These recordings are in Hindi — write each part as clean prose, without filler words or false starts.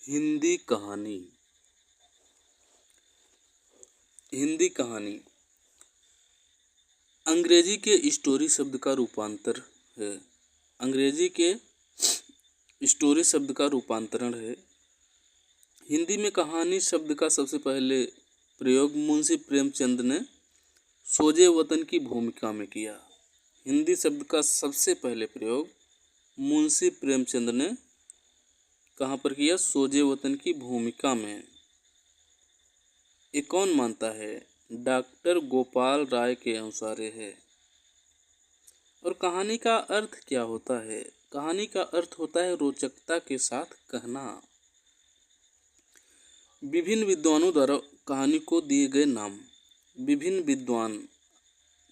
हिंदी कहानी। हिंदी कहानी अंग्रेजी के स्टोरी शब्द का रूपांतर है। अंग्रेजी के स्टोरी शब्द का रूपांतरण है। हिंदी में कहानी शब्द का सबसे पहले प्रयोग मुंशी प्रेमचंद ने सोजे वतन की भूमिका में किया। हिंदी शब्द का सबसे पहले प्रयोग मुंशी प्रेमचंद ने कहाँ पर किया? सोजे वतन की भूमिका में। ये कौन मानता है? डॉक्टर गोपाल राय के अनुसार है। और कहानी का अर्थ क्या होता है? कहानी का अर्थ होता है रोचकता के साथ कहना। विभिन्न विद्वानों द्वारा कहानी को दिए गए नाम। विभिन्न विद्वान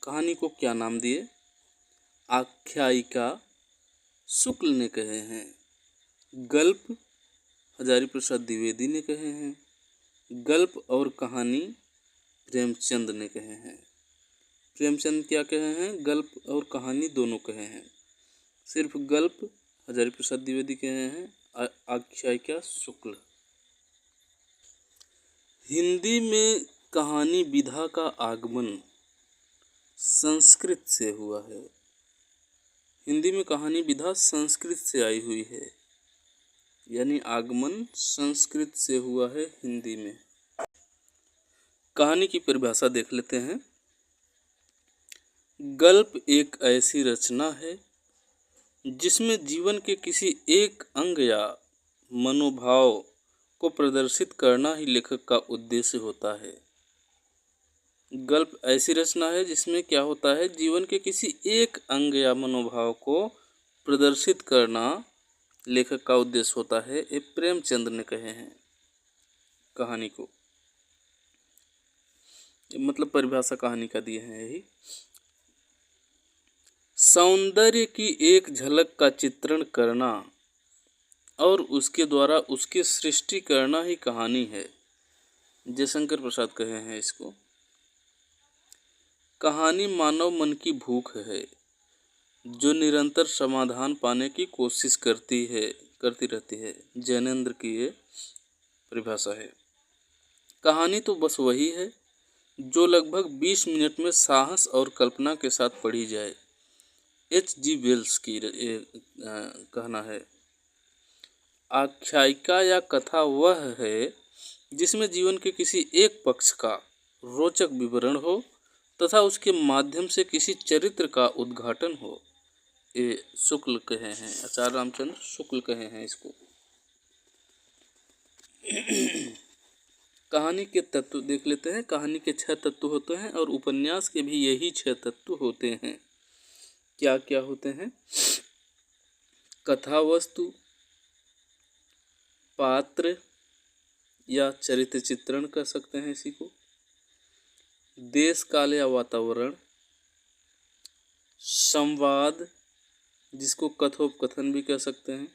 कहानी को क्या नाम दिए? आख्यायिका शुक्ल ने कहे हैं। गल्प हजारी प्रसाद द्विवेदी ने कहे हैं। गल्प और कहानी प्रेमचंद ने कहे हैं। प्रेमचंद क्या कहे हैं? गल्प और कहानी दोनों कहे हैं। सिर्फ गल्प हजारी प्रसाद द्विवेदी कहे हैं। आख्यायिका शुक्ल। हिंदी में कहानी विधा का आगमन संस्कृत से हुआ है। हिंदी में कहानी विधा संस्कृत से आई हुई है, यानी आगमन संस्कृत से हुआ है हिंदी में। कहानी की परिभाषा देख लेते हैं। गल्प एक ऐसी रचना है जिसमें जीवन के किसी एक अंग या मनोभाव को प्रदर्शित करना ही लेखक का उद्देश्य होता है। गल्प ऐसी रचना है जिसमें क्या होता है? जीवन के किसी एक अंग या मनोभाव को प्रदर्शित करना लेखक का उद्देश्य होता है। ये प्रेमचंद ने कहे हैं कहानी को, मतलब परिभाषा कहानी का दिए हैं यही। सौंदर्य की एक झलक का चित्रण करना और उसके द्वारा उसकी सृष्टि करना ही कहानी है। जयशंकर प्रसाद कहे हैं इसको। कहानी मानव मन की भूख है जो निरंतर समाधान पाने की कोशिश करती रहती है। जैनेन्द्र की ये परिभाषा है। कहानी तो बस वही है जो लगभग 20 मिनट में साहस और कल्पना के साथ पढ़ी जाए। H.G. वेल्स की कहना है। आख्यायिका या कथा वह है जिसमें जीवन के किसी एक पक्ष का रोचक विवरण हो तथा उसके माध्यम से किसी चरित्र का उद्घाटन हो। ये शुक्ल कहे हैं, आचार्य रामचंद्र शुक्ल कहे हैं इसको। कहानी के तत्व देख लेते हैं। कहानी के 6 तत्व होते हैं और उपन्यास के भी यही 6 तत्व होते हैं। क्या क्या होते हैं? कथा वस्तु, पात्र या चरित्र चित्रण कह सकते हैं इसी को, देश काल या वातावरण, संवाद जिसको कथोपकथन भी कह सकते हैं,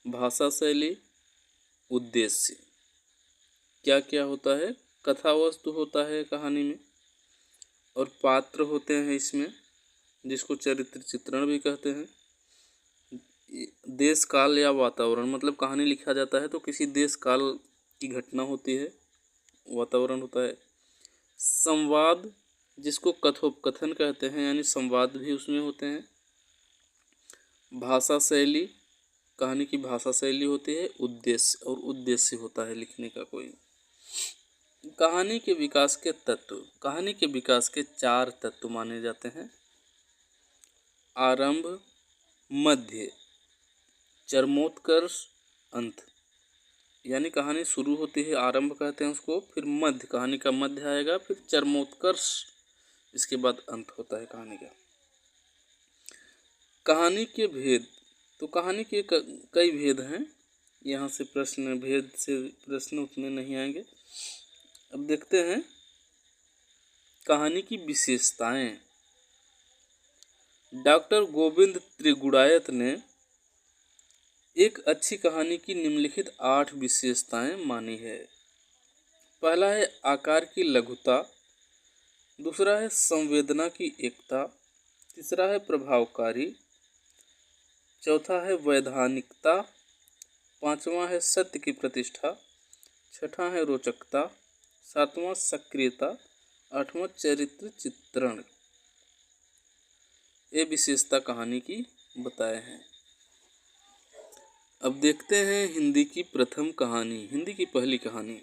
भाषा शैली, उद्देश्य। क्या क्या होता है? कथा वस्तु होता है कहानी में, और पात्र होते हैं इसमें जिसको चरित्र चित्रण भी कहते हैं। देश काल या वातावरण मतलब कहानी लिखा जाता है तो किसी देश काल की घटना होती है, वातावरण होता है। संवाद जिसको कथोपकथन कहते हैं, यानी संवाद भी उसमें होते हैं। भाषा शैली, कहानी की भाषा शैली होती है। उद्देश्य, और उद्देश्य होता है लिखने का कोई। कहानी के विकास के तत्व। कहानी के विकास के 4 तत्व माने जाते हैं। आरंभ, मध्य, चरमोत्कर्ष, अंत। यानी कहानी शुरू होती है, आरंभ कहते हैं उसको, फिर मध्य, कहानी का मध्य आएगा, फिर चरमोत्कर्ष, इसके बाद अंत होता है कहानी का। कहानी के भेद। तो कहानी के कई भेद हैं। यहाँ से भेद से प्रश्न उतने नहीं आएंगे। अब देखते हैं कहानी की विशेषताएं। डॉक्टर गोविंद त्रिगुड़ायत ने एक अच्छी कहानी की निम्नलिखित 8 विशेषताएं मानी है। पहला है आकार की लघुता, दूसरा है संवेदना की एकता, तीसरा है प्रभावकारी, चौथा है वैधानिकता, पांचवा है सत्य की प्रतिष्ठा, छठा है रोचकता, सातवां सक्रियता, आठवां चरित्र चित्रण। ये विशेषता कहानी की बताए हैं। अब देखते हैं हिंदी की प्रथम कहानी, हिंदी की पहली कहानी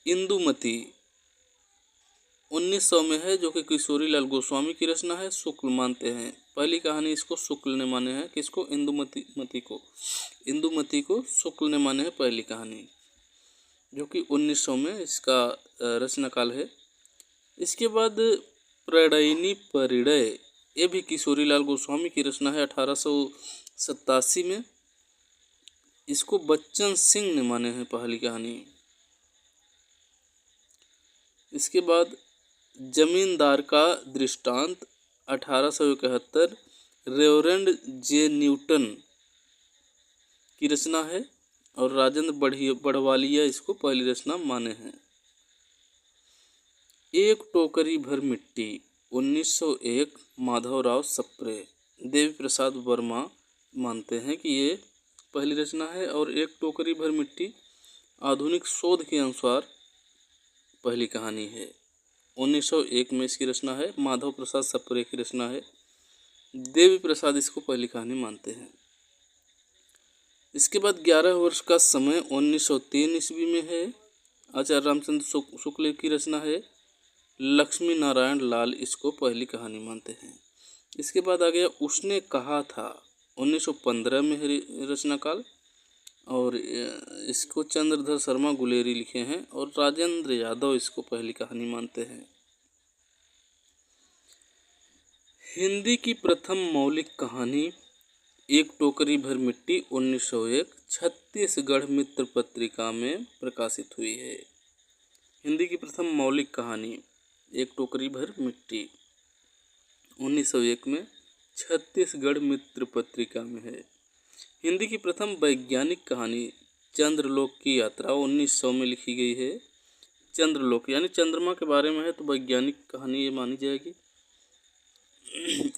इंदुमती 1900 में है, जो कि किशोरी लाल गोस्वामी की रचना है। शुक्ल मानते हैं, पहली कहानी इसको शुक्ल ने माने हैं। किसको? इंदुमती को शुक्ल ने माने हैं पहली कहानी, जो कि 1900 में इसका रचना काल है। इसके बाद प्रणयिनी परिणय, ये भी किशोरी लाल गोस्वामी की रचना है 1887 में। इसको बच्चन सिंह ने माने हैं पहली कहानी। इसके बाद जमींदार का दृष्टांत 1871 रेवरेंड जे न्यूटन की रचना है, और राजेंद्र बढ़वालिया इसको पहली रचना माने हैं। एक टोकरी भर मिट्टी 1901 माधवराव सप्रे, देवी प्रसाद वर्मा मानते हैं कि ये पहली रचना है। और एक टोकरी भर मिट्टी आधुनिक शोध के अनुसार पहली कहानी है। 1901 में इसकी रचना है, माधव प्रसाद सप्रे की रचना है। देवी प्रसाद इसको पहली कहानी मानते हैं। इसके बाद 11 वर्ष का समय 1903 ईस्वी में है। आचार्य रामचंद्र शुक्ल की रचना है। लक्ष्मी नारायण लाल इसको पहली कहानी मानते हैं। इसके बाद आ गया उसने कहा था 1915 में है रचना काल, और इसको चंद्रधर शर्मा गुलेरी लिखे हैं, और राजेंद्र यादव इसको पहली कहानी मानते हैं। हिंदी की प्रथम मौलिक कहानी एक टोकरी भर मिट्टी 1901 छत्तीसगढ़ मित्र पत्रिका में प्रकाशित हुई है। हिंदी की प्रथम मौलिक कहानी एक टोकरी भर मिट्टी 1901 में छत्तीसगढ़ मित्र पत्रिका में है। हिंदी की प्रथम वैज्ञानिक कहानी चंद्रलोक की यात्रा 1900 में लिखी गई है। चंद्रलोक यानी चंद्रमा के बारे में है, तो वैज्ञानिक कहानी ये मानी जाएगी।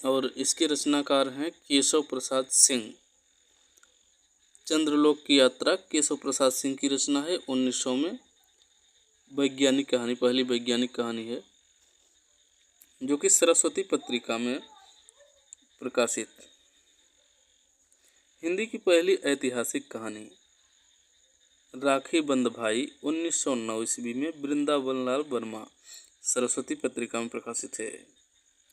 और इसके रचनाकार हैं केशव प्रसाद सिंह। चंद्रलोक की यात्रा केशव प्रसाद सिंह की रचना है। 1900 में वैज्ञानिक कहानी, पहली वैज्ञानिक कहानी है, जो कि सरस्वती पत्रिका में प्रकाशित। हिंदी की पहली ऐतिहासिक कहानी राखी बंद भाई 1909 ईस्वी में वृंदावन लाल वर्मा सरस्वती पत्रिका में प्रकाशित है।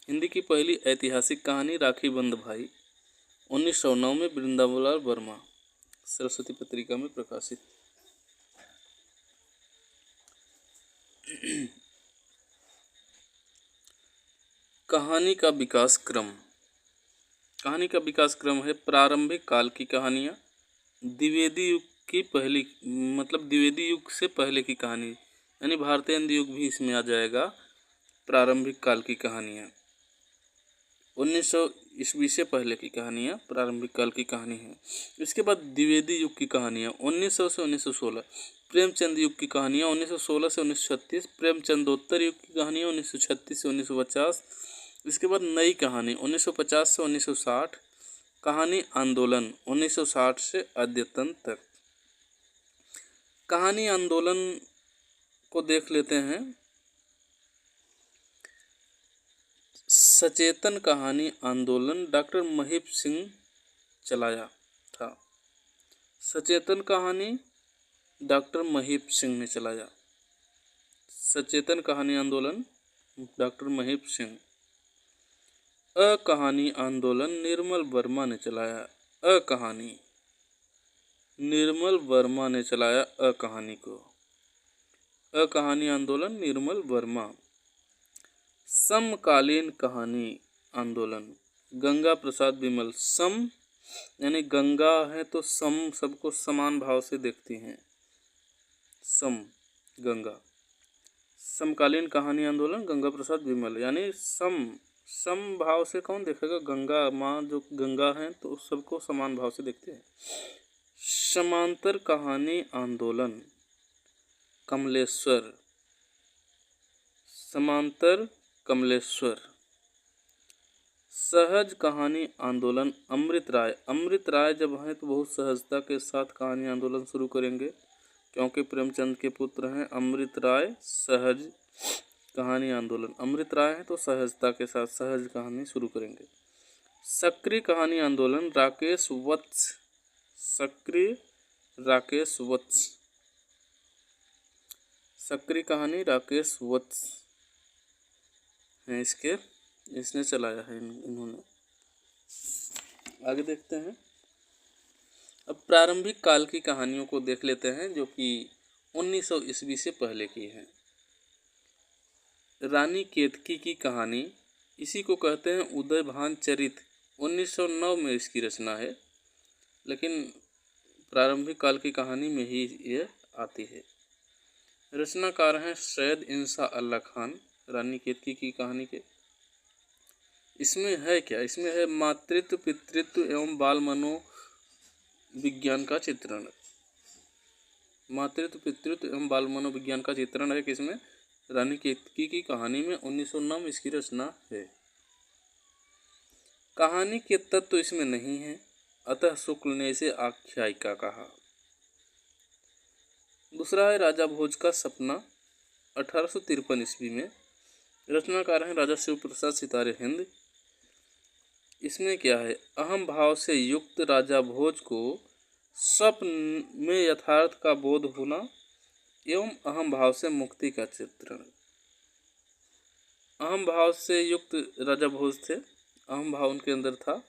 हिंदी की पहली ऐतिहासिक कहानी राखी बंद भाई 1909 में वृंदावन लाल वर्मा सरस्वती पत्रिका में प्रकाशित। कहानी का विकास क्रम, कहानी का विकास क्रम है प्रारंभिक काल की कहानियाँ, द्विवेदी युग की पहली, मतलब द्विवेदी युग से पहले की कहानी, यानी भारतीय युग भी इसमें आ जाएगा। प्रारंभिक काल की कहानियाँ 1900 ईस्वी से पहले की कहानियाँ प्रारंभिक काल की कहानी है। इसके बाद द्विवेदी युग की कहानियाँ 1900 से 1916, प्रेमचंद युग की कहानियाँ 1916 से 1936, प्रेमचंदोत्तर युग की कहानियाँ 1936 से 1950। इसके बाद नई कहानी 1950 से 1960, कहानी आंदोलन 1960 से अद्यतन तक। कहानी आंदोलन को देख लेते हैं। सचेतन कहानी आंदोलन डॉक्टर महीप सिंह चलाया था। सचेतन कहानी डॉक्टर महीप सिंह ने चलाया। सचेतन कहानी आंदोलन डॉक्टर महीप सिंह। कहानी आंदोलन निर्मल वर्मा ने चलाया। कहानी निर्मल वर्मा ने चलाया कहानी को। कहानी आंदोलन निर्मल वर्मा। समकालीन कहानी आंदोलन गंगा प्रसाद विमल। सम यानी गंगा है तो सम सबको समान भाव से देखती हैं, सम गंगा। समकालीन कहानी आंदोलन गंगा प्रसाद विमल, यानी सम भाव से कौन देखेगा? गंगा माँ जो गंगा हैं तो सबको समान भाव से देखते हैं। समांतर कहानी आंदोलन कमलेश्वर। समांतर कमलेश्वर। सहज कहानी आंदोलन अमृत राय। अमृत राय जब हैं तो बहुत सहजता के साथ कहानी आंदोलन शुरू करेंगे, क्योंकि प्रेमचंद के पुत्र हैं अमृत राय। सहज कहानी आंदोलन, अमृत राय हैं तो सहजता के साथ सहज कहानी शुरू करेंगे। सक्रिय कहानी आंदोलन राकेश वत्स। सक्रिय राकेश वत्स। सक्रिय कहानी राकेश वत्स हैं इसने चलाया है इन्होंने। आगे देखते हैं। अब प्रारंभिक काल की कहानियों को देख लेते हैं जो कि 1900 ईस्वी से पहले की हैं। रानी केतकी की कहानी, इसी को कहते हैं उदयभान चरित। 1909 में इसकी रचना है, लेकिन प्रारंभिक काल की कहानी में ही ये आती है। रचनाकार हैं सैयद इंसा अल्लाह खान रानी केतकी की कहानी के। इसमें है क्या? इसमें है मातृत्व, पितृत्व एवं बाल मनोविज्ञान का चित्रण। मातृत्व, पितृत्व एवं बाल मनोविज्ञान का चित्रण है किसमें? रानी केतकी की कहानी में। 1909 में इसकी रचना है। कहानी के तत्व इसमें नहीं है, अतः शुक्ल ने इसे आख्यायिका कहा। दूसरा है राजा भोज का सपना, 1853 ईस्वी में। रचनाकार हैं राजा शिव प्रसाद सितारे हिंद। इसमें क्या है? अहम भाव से युक्त राजा भोज को स्वप्न में यथार्थ का बोध होना एवं अहम भाव से मुक्ति का चित्रण। अहम भाव से युक्त राजा भोज थे, अहम भाव उनके अंदर था।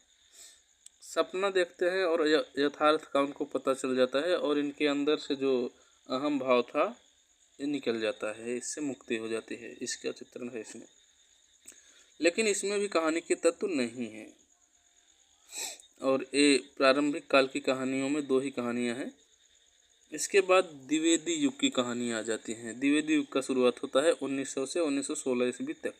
सपना देखते हैं और यथार्थ का उनको पता चल जाता है, और इनके अंदर से जो अहम भाव था ये निकल जाता है, इससे मुक्ति हो जाती है। इसका चित्रण है इसमें। लेकिन इसमें भी कहानी के तत्व नहीं है, और ये प्रारंभिक काल की कहानियों में 2 ही कहानियां हैं। इसके बाद द्विवेदी युग की कहानी आ जाती हैं। द्विवेदी युग का शुरुआत होता है 1900 से 1916 ईस्वी तक,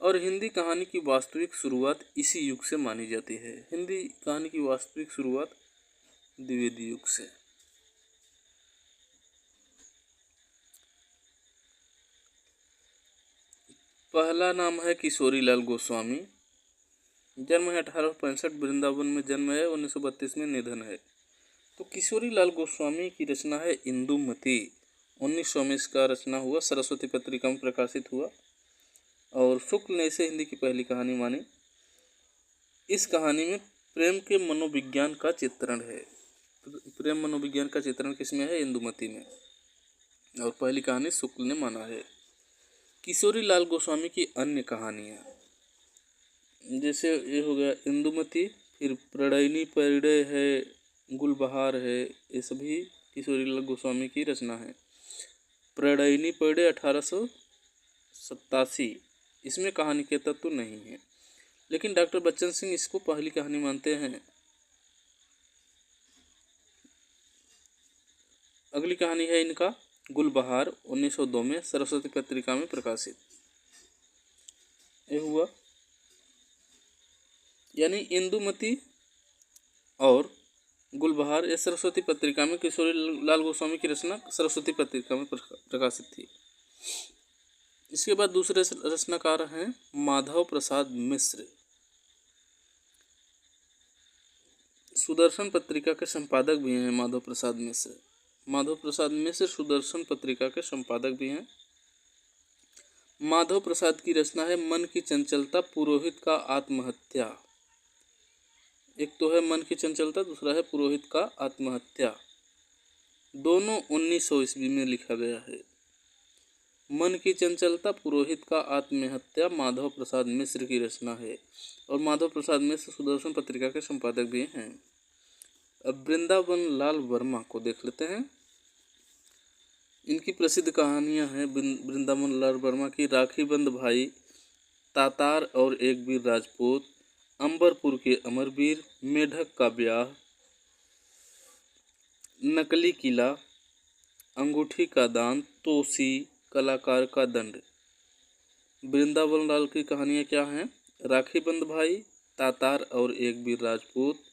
और हिंदी कहानी की वास्तविक शुरुआत इसी युग से मानी जाती है। हिंदी कहानी की वास्तविक शुरुआत द्विवेदी युग से। पहला नाम है किशोरीलाल गोस्वामी। जन्म है 1865, वृंदावन में जन्म है, 1932 में निधन है। तो किशोरीलाल गोस्वामी की रचना है इंदुमती। 1900 में इसका रचना हुआ, सरस्वती पत्रिका में प्रकाशित हुआ, और शुक्ल ने इसे हिंदी की पहली कहानी मानी। इस कहानी में प्रेम के मनोविज्ञान का चित्रण है। प्रेम मनोविज्ञान का चित्रण किसमें है? इंदुमती में, और पहली कहानी शुक्ल ने माना है। किशोरीलाल गोस्वामी की अन्य कहानियाँ, जैसे ये हो गया इंदुमती, फिर प्रणयिनी परिणय है, गुलबहार है, ये सभी किशोरीलाल गोस्वामी की रचना है। प्रणयिनी परिणय 1887, इसमें कहानी के तत्व नहीं है, लेकिन डॉक्टर बच्चन सिंह इसको पहली कहानी मानते हैं। अगली कहानी है इनका गुलबहार, 1902 में सरस्वती पत्रिका में प्रकाशित। ये हुआ, यानी इंदुमती और गुलबहार ये सरस्वती पत्रिका में, किशोरीलाल गोस्वामी की रचना सरस्वती पत्रिका में प्रकाशित थी। इसके बाद दूसरे रचनाकार हैं माधव प्रसाद मिश्र। सुदर्शन पत्रिका के संपादक भी हैं माधव प्रसाद मिश्र। माधव प्रसाद मिश्र सुदर्शन पत्रिका के संपादक भी हैं। माधव प्रसाद की रचना है मन की चंचलता, पुरोहित का आत्महत्या। एक तो है मन की चंचलता, दूसरा है पुरोहित का आत्महत्या। दोनों 1900 ईस्वी में लिखा गया है। मन की चंचलता, पुरोहित का आत्महत्या माधव प्रसाद मिश्र की रचना है, और माधव प्रसाद मिश्र सुदर्शन पत्रिका के संपादक भी हैं। अब वृंदावन लाल वर्मा को देख लेते हैं। इनकी प्रसिद्ध कहानियां हैं वृंदावन लाल वर्मा की राखी बंद भाई, तातार और एक वीर राजपूत, अंबरपुर के अमरवीर, मेढक का ब्याह, नकली किला, अंगूठी का दान, तोसी, कलाकार का दंड। वृंदावन लाल की कहानियाँ क्या हैं? राखी बंद भाई, तातार और एक वीर राजपूत,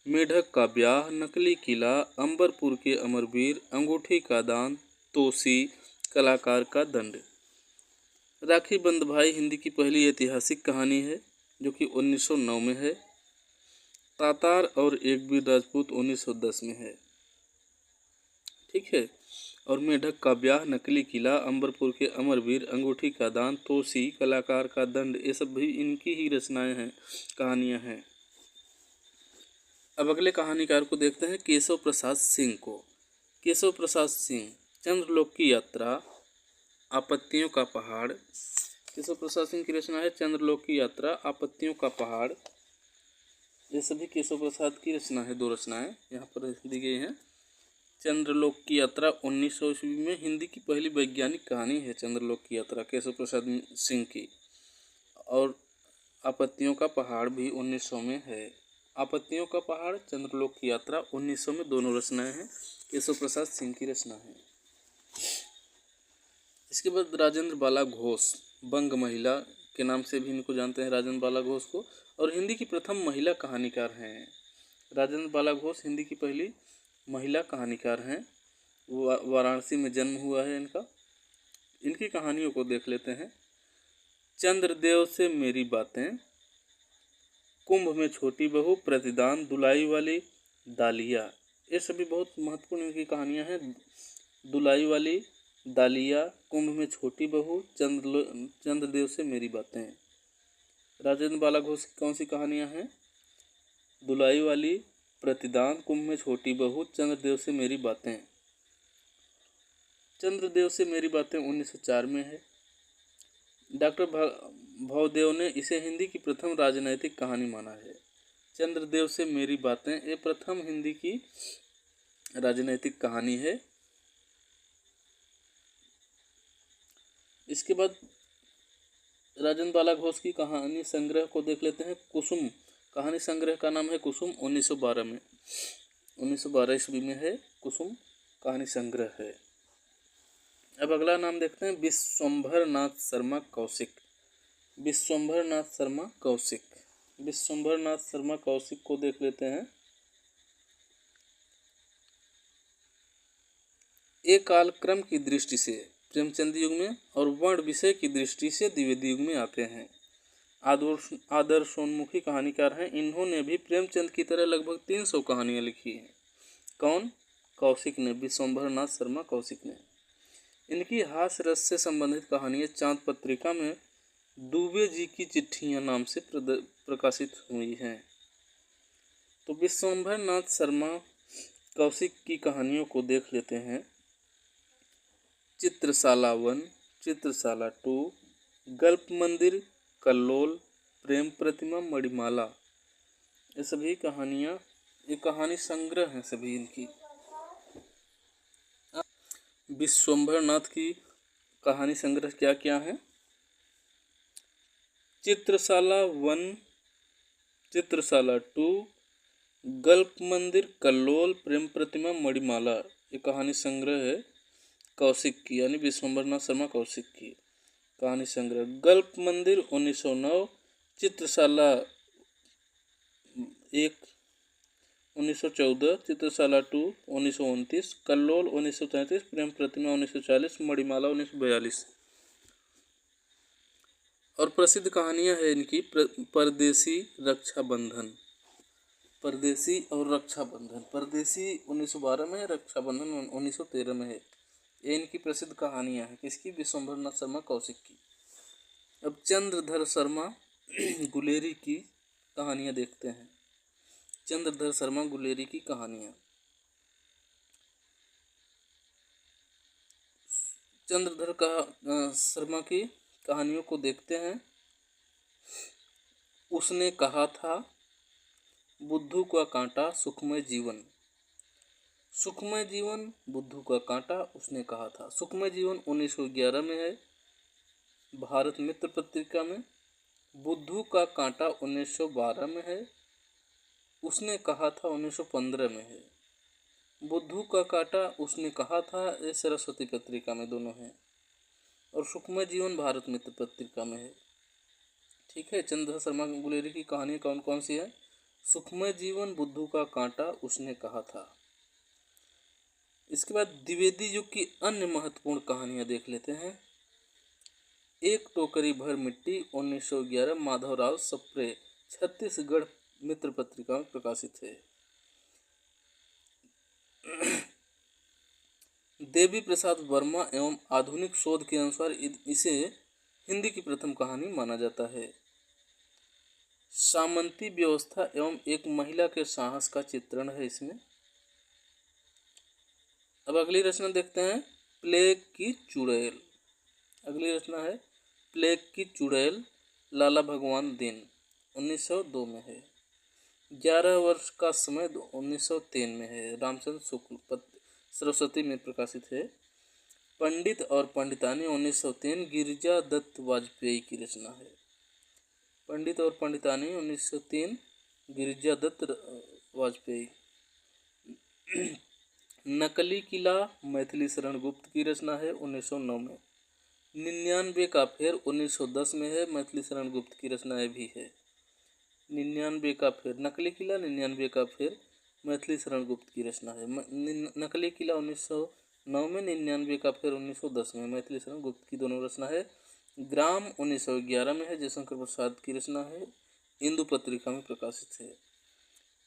मेढक का ब्याह, नकली किला, अंबरपुर के अमरवीर, अंगूठी का दान, तोसी, कलाकार का दंड। राखी बंद भाई हिंदी की पहली ऐतिहासिक कहानी है। जो कि 1909 में है। तातार और एक वीर राजपूत 1910 में है। ठीक है। और मेढक का ब्याह, नकली किला, अंबरपुर के अमरवीर, अंगूठी का दान, तोसी, कलाकार का दंड, ये सब भी इनकी ही रचनाएं हैं, कहानियां हैं। अब अगले कहानीकार को देखते हैं, केशव प्रसाद सिंह को। केशव प्रसाद सिंह, चंद्रलोक की यात्रा, आपत्तियों का पहाड़। केशव प्रसाद सिंह की रचना है चंद्रलोक की यात्रा, आपत्तियों का पहाड़। ये सभी केशव प्रसाद की रचना है। 2 रचनाएं यहाँ पर दी गई हैं। चंद्रलोक की यात्रा 1900 ईस्वी में हिंदी की पहली वैज्ञानिक कहानी है। चंद्रलोक की यात्रा केशव प्रसाद सिंह की। और आपत्तियों का पहाड़ भी 1900 में है। आपत्तियों का पहाड़, चंद्रलोक की यात्रा 1900 में, दोनों रचनाएं हैं, केशव प्रसाद सिंह की रचना है। इसके बाद राजेंद्र बाला घोष, बंग महिला के नाम से भी इनको जानते हैं, राजेंद्र बाला घोष को, और हिंदी की प्रथम महिला कहानीकार हैं। राजेंद्र बाला घोष हिंदी की पहली महिला कहानीकार हैं। वाराणसी में जन्म हुआ है इनका। इनकी कहानियों को देख लेते हैं। चंद्रदेव से मेरी बातें, कुंभ में छोटी बहू, प्रतिदान, दुलाई वाली, दालिया, ये सभी बहुत महत्वपूर्ण इनकी कहानियां हैं। दुलाई वाली, दालिया, कुंभ में छोटी बहू, चंद्रदेव से मेरी बातें। राजेंद्र बाला घोष की कौन सी कहानियां हैं? दुलाई वाली, प्रतिदान, कुंभ में छोटी बहू, चंद्रदेव से मेरी बातें। चंद्रदेव से मेरी बातें 1904 में है। डॉक्टर भवदेव ने इसे हिंदी की प्रथम राजनैतिक कहानी माना है। चंद्रदेव से मेरी बातें ये प्रथम हिंदी की राजनैतिक कहानी है। इसके बाद राजेंद्र बाला घोष की कहानी संग्रह को देख लेते हैं। कुसुम, कहानी संग्रह का नाम है कुसुम, 1912 में, 1912 ईस्वी में है। कुसुम कहानी संग्रह है। अब अगला नाम देखते हैं, विश्वंभर नाथ शर्मा कौशिक। विश्वंभर नाथ शर्मा कौशिक, विश्वंभर नाथ शर्मा कौशिक को देख लेते हैं। एक कालक्रम की दृष्टि से प्रेमचंद युग में और वर्ण विषय की दृष्टि से द्विवेदी युग में आते हैं। आदर्शोन्मुखी कहानीकार हैं। इन्होंने भी प्रेमचंद की तरह लगभग 300 कहानियाँ लिखी हैं। कौन? कौशिक ने, विश्वंभर नाथ शर्मा कौशिक ने। इनकी हास्य रस से संबंधित कहानियाँ चांद पत्रिका में दुबे जी की चिट्ठियाँ नाम से प्रकाशित हुई हैं। तो विश्वंभर नाथ शर्मा कौशिक की कहानियों को देख लेते हैं। चित्रशाला 1, चित्रशाला 2, गल्प मंदिर, कल्लोल, प्रेम प्रतिमा, मणिमाला, ये सभी कहानियाँ, ये कहानी संग्रह हैं सभी इनकी। विश्वंभर नाथ की कहानी संग्रह क्या क्या है? चित्रशाला 1, चित्रशाला 2, गल्प मंदिर, कल्लोल, प्रेम प्रतिमा, मणिमाला, ये कहानी संग्रह है कौशिक की, यानी विश्वंभर नाथ शर्मा कौशिक की कहानी संग्रह। गल्प मंदिर 1909, चित्रशाला 1 1914, चित्रशाला 2 1929, कल्लोल 1933, प्रेम प्रतिमा 1940, मणिमाला 1942। और प्रसिद्ध कहानियां हैं इनकी परदेसी, रक्षाबंधन, परदेसी और रक्षाबंधन। परदेसी 1912 में है, रक्षाबंधन 1913 में है। ये इनकी प्रसिद्ध कहानियां हैं, किसकी? विश्वंभर नाथ शर्मा कौशिक की। अब चंद्रधर शर्मा गुलेरी की कहानियां देखते हैं। चंद्रधर शर्मा गुलेरी की कहानियां। चंद्रधर शर्मा की कहानियों को देखते हैं। उसने कहा था, बुद्धू का कांटा, सुखमय जीवन, सुखमय जीवन, बुद्धू का कांटा, उसने कहा था। सुखमय जीवन 1911 में है, भारत मित्र पत्रिका में। बुद्धू का कांटा 1912 में है, उसने कहा था 1915 में है। बुद्धू का कांटा, उसने कहा था, ये सरस्वती पत्रिका में दोनों हैं। और सुखमय जीवन भारत मित्र पत्रिका में है। ठीक है। चंद्रधर शर्मा गुलेरी की कहानी कौन कौन सी है? सुखमय जीवन, बुद्धू का कांटा, उसने कहा था। इसके बाद द्विवेदी युग की अन्य महत्वपूर्ण कहानियां देख लेते हैं। एक टोकरी भर मिट्टी 1911 माधवराव सप्रे, छत्तीसगढ़ मित्र पत्रिका में प्रकाशित है। देवी प्रसाद वर्मा एवं आधुनिक शोध के अनुसार इसे हिंदी की प्रथम कहानी माना जाता है। सामंती व्यवस्था एवं एक महिला के साहस का चित्रण है इसमें। अब अगली रचना देखते हैं, प्लेग की चुड़ैल। अगली रचना है प्लेग की चुड़ैल, लाला भगवान दिन, 1902 में है। 11 वर्ष का समय 1903 में है, रामचंद्र शुक्ल सरस्वती में प्रकाशित है। पंडित और पंडितानी 1903 गिरिजा दत्त वाजपेयी की रचना है। पंडित और पंडितानी 1903 गिरिजा दत्त वाजपेयी। नकली किला मैथिली शरण गुप्त की रचना है 1909 में। 99 का फेर 1910 में है, मैथिली शरण गुप्त की रचनाएं भी है। 99 का फेर नकली किला, 99 का फेर मैथिली शरण गुप्त की रचना है। नकली किला 1909 में, 99 का फेर 1910 में, मैथिली शरण गुप्त की दोनों रचना है। ग्राम 1911 में है, जयशंकर प्रसाद की रचना है, इंदु पत्रिका में प्रकाशित है।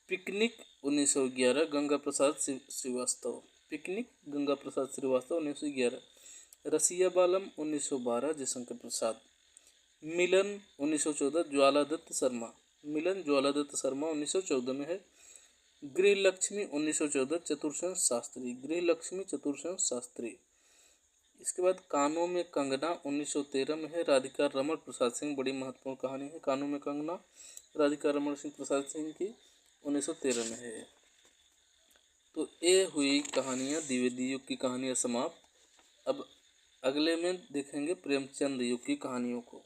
पिकनिक 1911 गंगा प्रसाद श्रीवास्तव। पिकनिक गंगा प्रसाद श्रीवास्तव 1911। रसिया बालम 1912 जयशंकर प्रसाद। मिलन 1914 ज्वालादत्त शर्मा। मिलन ज्वालादत्त शर्मा 1914 में है। गृहलक्ष्मी 1914 चतुर्सेन शास्त्री। गृहलक्ष्मी चतुर्सेन शास्त्री। इसके बाद कानों में कंगना 1913 में है, राधिका रमण प्रसाद सिंह। बड़ी महत्वपूर्ण कहानी है कानों में कंगना, राधिका रमण सिंह प्रसाद सिंह की, 1913 में है। तो ये हुई कहानियाँ, द्विवेदी युग की कहानियाँ समाप्त। अब अगले में देखेंगे प्रेमचंद युग की कहानियों को।